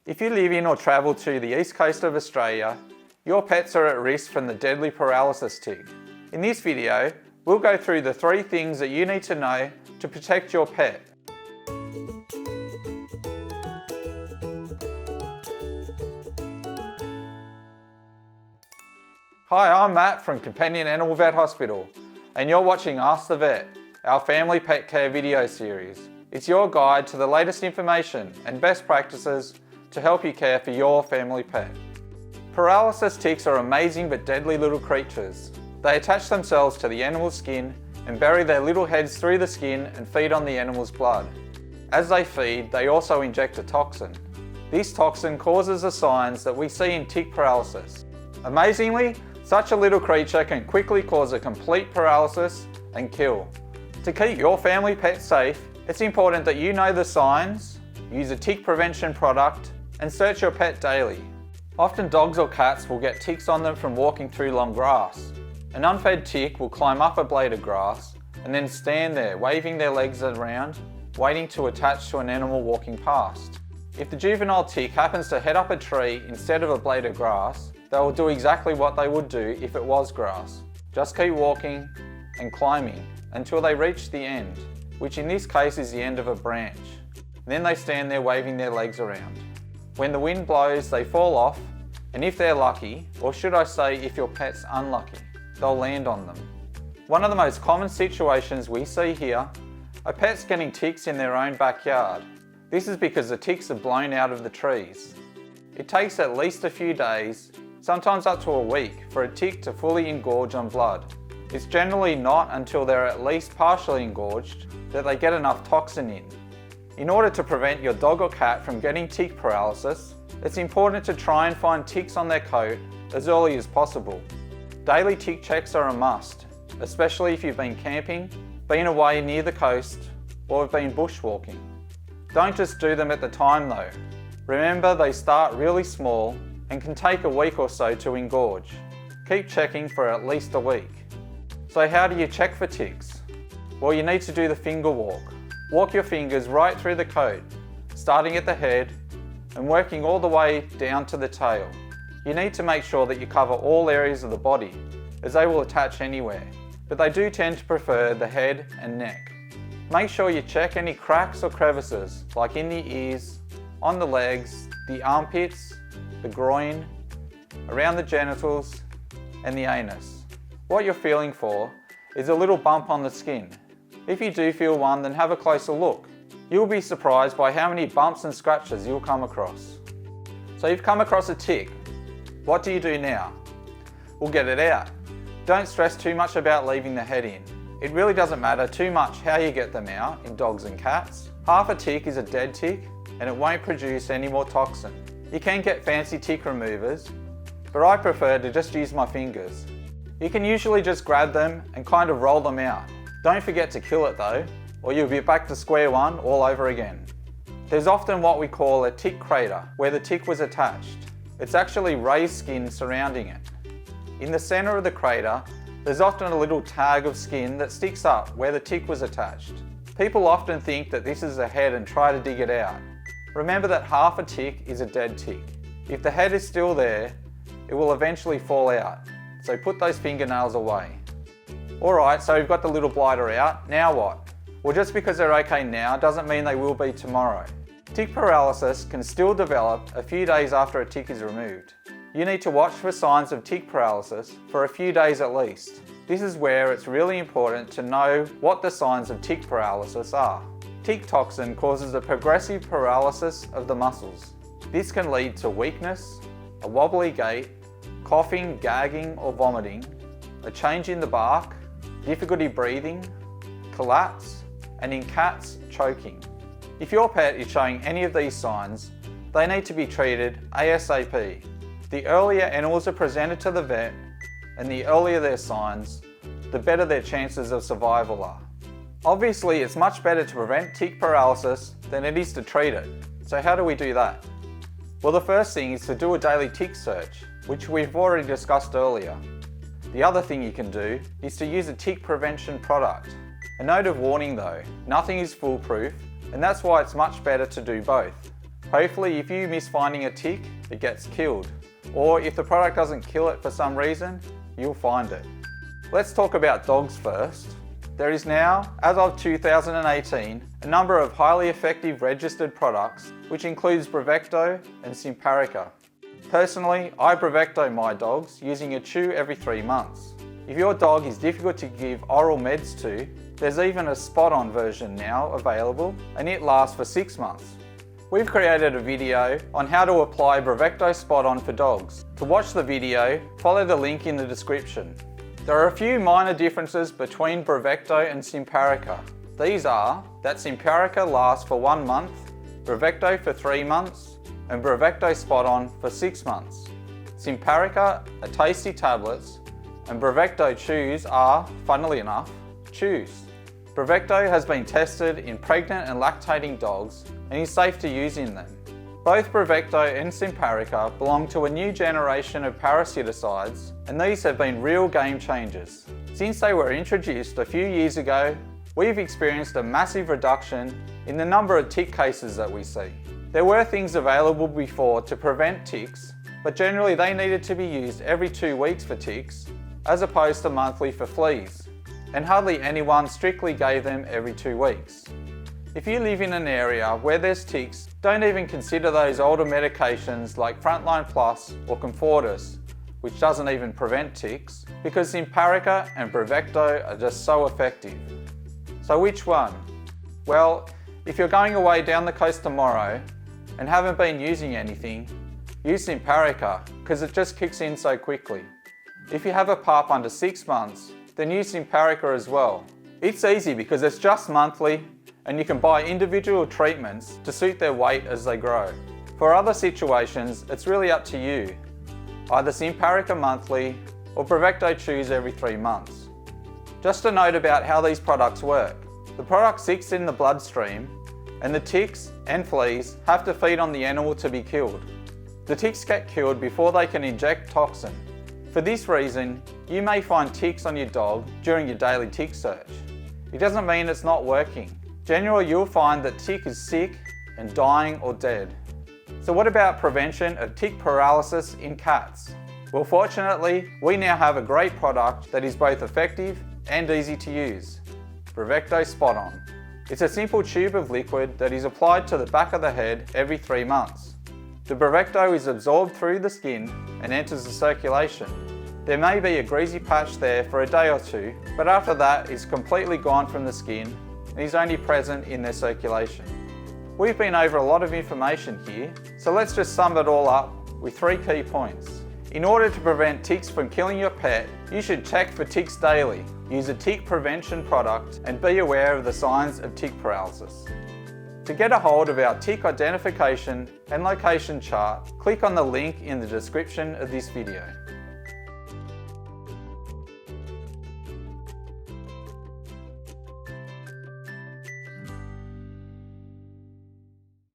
If you live in or travel to the east coast of Australia, your pets are at risk from the deadly paralysis tick. In this video, we'll go through the 3 things that you need to know to protect your pet. Hi, I'm Matt from Companion Animal Vet Hospital, and you're watching Ask the Vet, our family pet care video series. It's your guide to the latest information and best practices to help you care for your family pet. Paralysis ticks are amazing but deadly little creatures. They attach themselves to the animal's skin and bury their little heads through the skin and feed on the animal's blood. As they feed, they also inject a toxin. This toxin causes the signs that we see in tick paralysis. Amazingly, such a little creature can quickly cause a complete paralysis and kill. To keep your family pet safe, it's important that you know the signs, use a tick prevention product, and search your pet daily. Often dogs or cats will get ticks on them from walking through long grass. An unfed tick will climb up a blade of grass and then stand there waving their legs around, waiting to attach to an animal walking past. If the juvenile tick happens to head up a tree instead of a blade of grass, they will do exactly what they would do if it was grass. Just keep walking and climbing until they reach the end, which in this case is the end of a branch. Then they stand there waving their legs around. When the wind blows, they fall off, and if they're lucky, or should I say if your pet's unlucky, they'll land on them. One of the most common situations we see here are pets getting ticks in their own backyard. This is because the ticks are blown out of the trees. It takes at least a few days, sometimes up to a week, for a tick to fully engorge on blood. It's generally not until they're at least partially engorged that they get enough toxin in. In order to prevent your dog or cat from getting tick paralysis, it's important to try and find ticks on their coat as early as possible. Daily tick checks are a must, especially if you've been camping, been away near the coast, or have been bushwalking. Don't just do them at the time though. Remember, they start really small and can take a week or so to engorge. Keep checking for at least a week. So how do you check for ticks? Well, you need to do the finger walk. Walk your fingers right through the coat, starting at the head and working all the way down to the tail. You need to make sure that you cover all areas of the body, as they will attach anywhere, but they do tend to prefer the head and neck. Make sure you check any cracks or crevices, like in the ears, on the legs, the armpits, the groin, around the genitals, and the anus. What you're feeling for is a little bump on the skin. If you do feel one, then have a closer look. You'll be surprised by how many bumps and scratches you'll come across. So you've come across a tick. What do you do now? We'll get it out. Don't stress too much about leaving the head in. It really doesn't matter too much how you get them out in dogs and cats. Half a tick is a dead tick and it won't produce any more toxin. You can get fancy tick removers, but I prefer to just use my fingers. You can usually just grab them and kind of roll them out. Don't forget to kill it though, or you'll be back to square one all over again. There's often what we call a tick crater, where the tick was attached. It's actually raised skin surrounding it. In the center of the crater, there's often a little tag of skin that sticks up where the tick was attached. People often think that this is the head and try to dig it out. Remember that half a tick is a dead tick. If the head is still there, it will eventually fall out, so put those fingernails away. Alright, so we've got the little blighter out, now what? Well, just because they're okay now doesn't mean they will be tomorrow. Tick paralysis can still develop a few days after a tick is removed. You need to watch for signs of tick paralysis for a few days at least. This is where it's really important to know what the signs of tick paralysis are. Tick toxin causes a progressive paralysis of the muscles. This can lead to weakness, a wobbly gait, coughing, gagging or vomiting, a change in the bark, difficulty breathing, collapse, and in cats, choking. If your pet is showing any of these signs, they need to be treated ASAP. The earlier animals are presented to the vet, and the earlier their signs, the better their chances of survival are. Obviously, it's much better to prevent tick paralysis than it is to treat it. So how do we do that? Well, the first thing is to do a daily tick search, which we've already discussed earlier. The other thing you can do is to use a tick prevention product. A note of warning though, nothing is foolproof, and that's why it's much better to do both. Hopefully if you miss finding a tick, it gets killed. Or if the product doesn't kill it for some reason, you'll find it. Let's talk about dogs first. There is now, as of 2018, a number of highly effective registered products, which includes Bravecto and Simparica. Personally, I Bravecto my dogs using a chew every 3 months. If your dog is difficult to give oral meds to, there's even a spot-on version now available, and it lasts for 6 months. We've created a video on how to apply Bravecto Spot-On for dogs. To watch the video, follow the link in the description. There are a few minor differences between Bravecto and Simparica. These are that Simparica lasts for 1 month, Bravecto for 3 months, and Bravecto Spot-On for 6 months. Simparica are tasty tablets, and Bravecto chews are, funnily enough, chews. Bravecto has been tested in pregnant and lactating dogs and is safe to use in them. Both Bravecto and Simparica belong to a new generation of parasiticides, and these have been real game changers. Since they were introduced a few years ago, we've experienced a massive reduction in the number of tick cases that we see. There were things available before to prevent ticks, but generally they needed to be used every 2 weeks for ticks, as opposed to monthly for fleas, and hardly anyone strictly gave them every 2 weeks. If you live in an area where there's ticks, don't even consider those older medications like Frontline Plus or Comfortis, which doesn't even prevent ticks, because Simparica and Bravecto are just so effective. So which one? Well, if you're going away down the coast tomorrow and haven't been using anything, use Simparica because it just kicks in so quickly. If you have a pup under 6 months, then use Simparica as well. It's easy because it's just monthly and you can buy individual treatments to suit their weight as they grow. For other situations, it's really up to you. Either Simparica monthly or Bravecto chews every 3 months. Just a note about how these products work. The product sits in the bloodstream and the ticks and fleas have to feed on the animal to be killed. The ticks get killed before they can inject toxin. For this reason, you may find ticks on your dog during your daily tick search. It doesn't mean it's not working. Generally, you'll find that tick is sick and dying or dead. So what about prevention of tick paralysis in cats? Well, fortunately, we now have a great product that is both effective and easy to use. Bravecto Spot-On. It's a simple tube of liquid that is applied to the back of the head every 3 months. The Bravecto is absorbed through the skin and enters the circulation. There may be a greasy patch there for a day or 2, but after that it's completely gone from the skin and is only present in their circulation. We've been over a lot of information here, so let's just sum it all up with 3 key points. In order to prevent ticks from killing your pet, you should check for ticks daily, use a tick prevention product, and be aware of the signs of tick paralysis. To get a hold of our tick identification and location chart, click on the link in the description of this video.